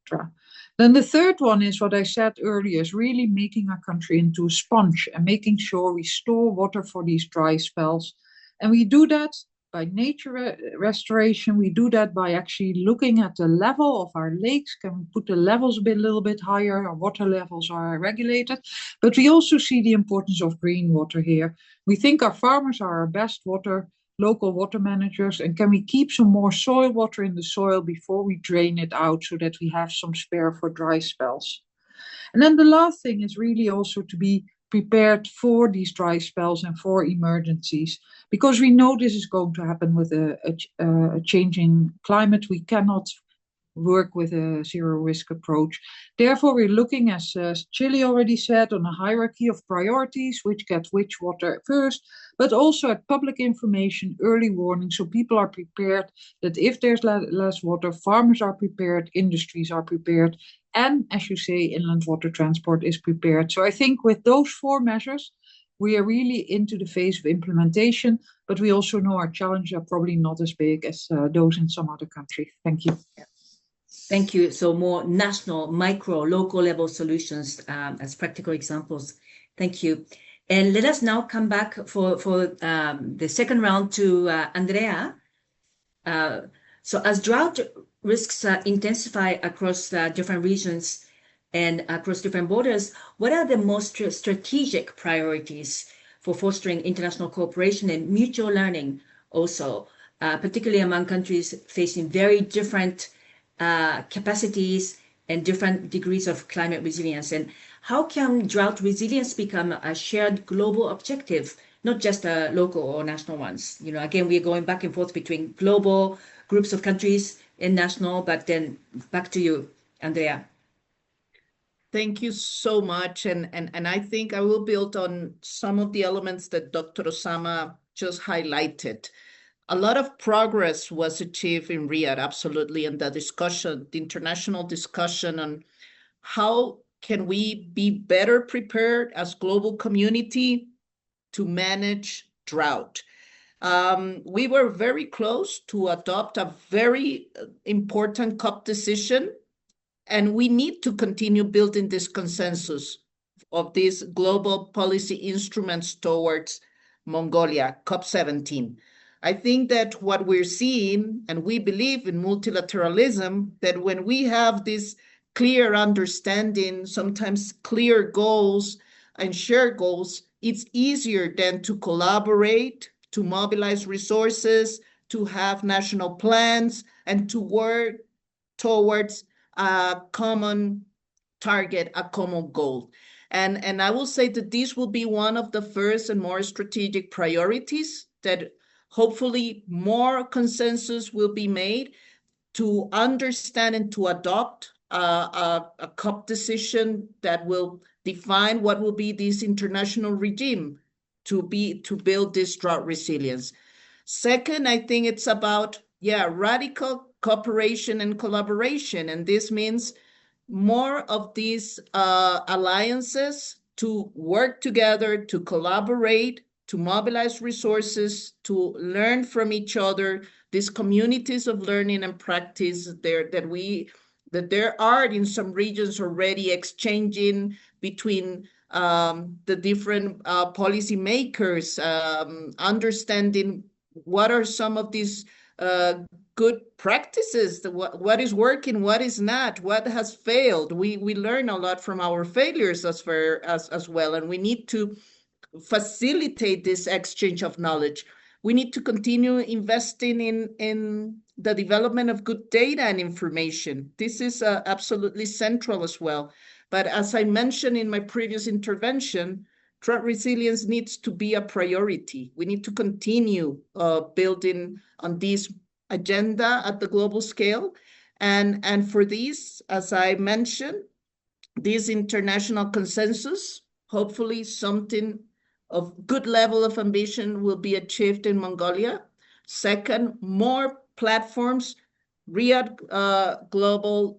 Then the third one is what I said earlier, is really making our country into a sponge and making sure we store water for these dry spells. And we do that by nature restoration. We do that by actually looking at the level of our lakes. Can we put the levels a little bit higher? Our water levels are regulated. But we also see the importance of green water here. We think our farmers are our best local water managers, and can we keep some more soil water in the soil before we drain it out so that we have some spare for dry spells. And then the last thing is really also to be prepared for these dry spells and for emergencies, because we know this is going to happen with a changing climate. We cannot work with a zero risk approach. Therefore, we're looking, as Chile already said, on a hierarchy of priorities, which gets which water first, but also at public information, early warning, so people are prepared that if there's less water, farmers are prepared, industries are prepared, and, as you say, inland water transport is prepared. So I think with those 4 measures, we are really into the phase of implementation, but we also know our challenges are probably not as big as those in some other countries. Thank you. Thank you. So more national, micro, local level solutions as practical examples. Thank you. And let us now come back for the second round to Andrea. So as drought risks intensify across different regions and across different borders, what are the most strategic priorities for fostering international cooperation and mutual learning also, particularly among countries facing very different capacities and different degrees of climate resilience? And how can drought resilience become a shared global objective, not just local or national ones? Again, we're going back and forth between global groups of countries and national, but then back to you, Andrea. Thank you so much. And I think I will build on some of the elements that Dr. Osama just highlighted. A lot of progress was achieved in Riyadh, absolutely, and the international discussion on how can we be better prepared as global community to manage drought. We were very close to adopt a very important COP decision, and we need to continue building this consensus of these global policy instruments towards Mongolia, COP17. I think that what we're seeing, and we believe in multilateralism, that when we have this clear understanding, sometimes clear goals and shared goals, it's easier then to collaborate, to mobilize resources, to have national plans, and to work towards a common target, a common goal. And I will say that this will be one of the first and more strategic priorities, that hopefully more consensus will be made to understand and to adopt a COP decision that will define what will be this international regime to build this drought resilience. Second, I think it's about radical cooperation and collaboration, and this means more of these alliances to work together, to collaborate, to mobilize resources, to learn from each other, these communities of learning and practice that there are in some regions already exchanging between the different policy makers, understanding what are some of these good practices, what is working, what is not, what has failed. We learn a lot from our failures as well, and we need to facilitate this exchange of knowledge. We need to continue investing in the development of good data and information. This is absolutely central as well. But as I mentioned in my previous intervention, drought resilience needs to be a priority. We need to continue building on this agenda at the global scale. And for this, as I mentioned, this international consensus, hopefully something of good level of ambition will be achieved in Mongolia. Second, more platforms, Riyadh Global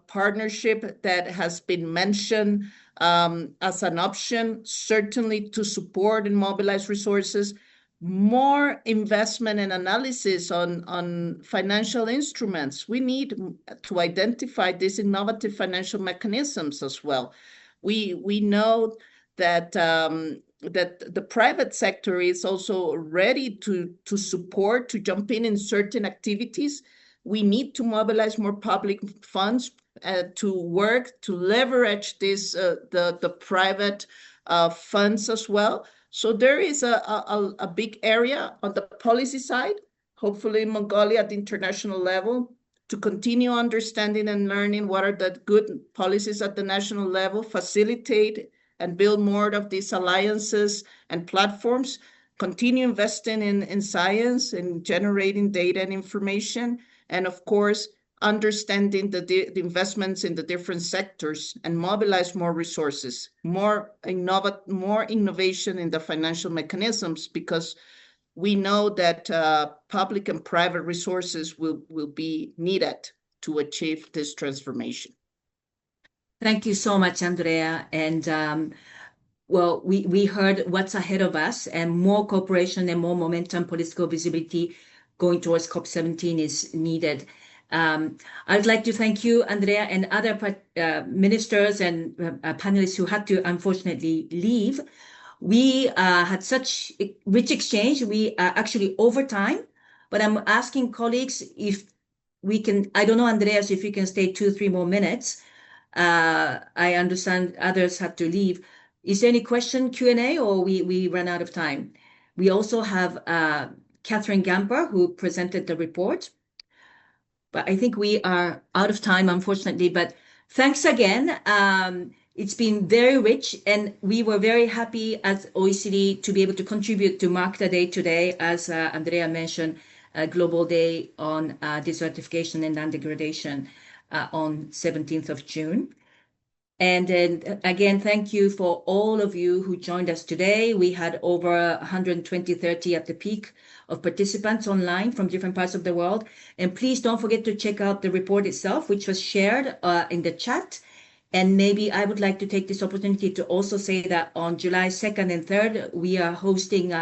Partnership that has been mentioned as an option, certainly to support and mobilize resources, more investment and analysis on financial instruments. We need to identify these innovative financial mechanisms as well. We know that that the private sector is also ready to support, to jump in certain activities. We need to mobilize more public funds to work, to leverage this, the private funds as well. So there is a big area on the policy side, hopefully in Mongolia at the international level, to continue understanding and learning what are the good policies at the national level, facilitate and build more of these alliances and platforms, continue investing in science and generating data and information, and of course, understanding the investments in the different sectors and mobilize more resources, more innovation in the financial mechanisms, because we know that public and private resources will be needed to achieve this transformation. Thank you so much, Andrea. And well, we heard what's ahead of us, and more cooperation and more momentum, political visibility going towards COP17 is needed. I'd like to thank you, Andrea, and other ministers and panelists who had to unfortunately leave. We had such rich exchange. We are actually over time, but I'm asking colleagues if we can, I don't know, Andreas, if you can stay 2-3 more minutes. I understand others have to leave. Is there any question, Q&A, or we run out of time? We also have Catherine Gamper, who presented the report. But I think we are out of time, unfortunately. But thanks again. It's been very rich, and we were very happy as OECD to be able to contribute to mark the day today, as Andrea mentioned, Global Day on Desertification and Land Degradation on 17th of June. And then again, thank you for all of you who joined us today. We had over 120-30 at the peak of participants online from different parts of the world. And please don't forget to check out the report itself, which was shared in the chat. And maybe I would like to take this opportunity to also say that on July 2nd and 3rd, we are hosting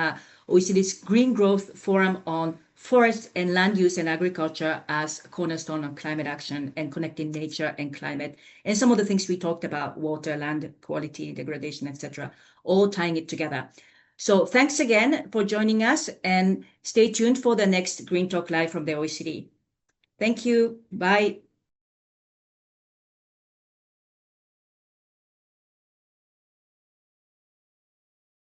OECD's Green Growth Forum on Forest and Land Use and Agriculture as a cornerstone of climate action and connecting nature and climate, and some of the things we talked about, water, land quality, degradation, etc., all tying it together. So thanks again for joining us, and stay tuned for the next Green Talk Live from the OECD. Thank you. Bye.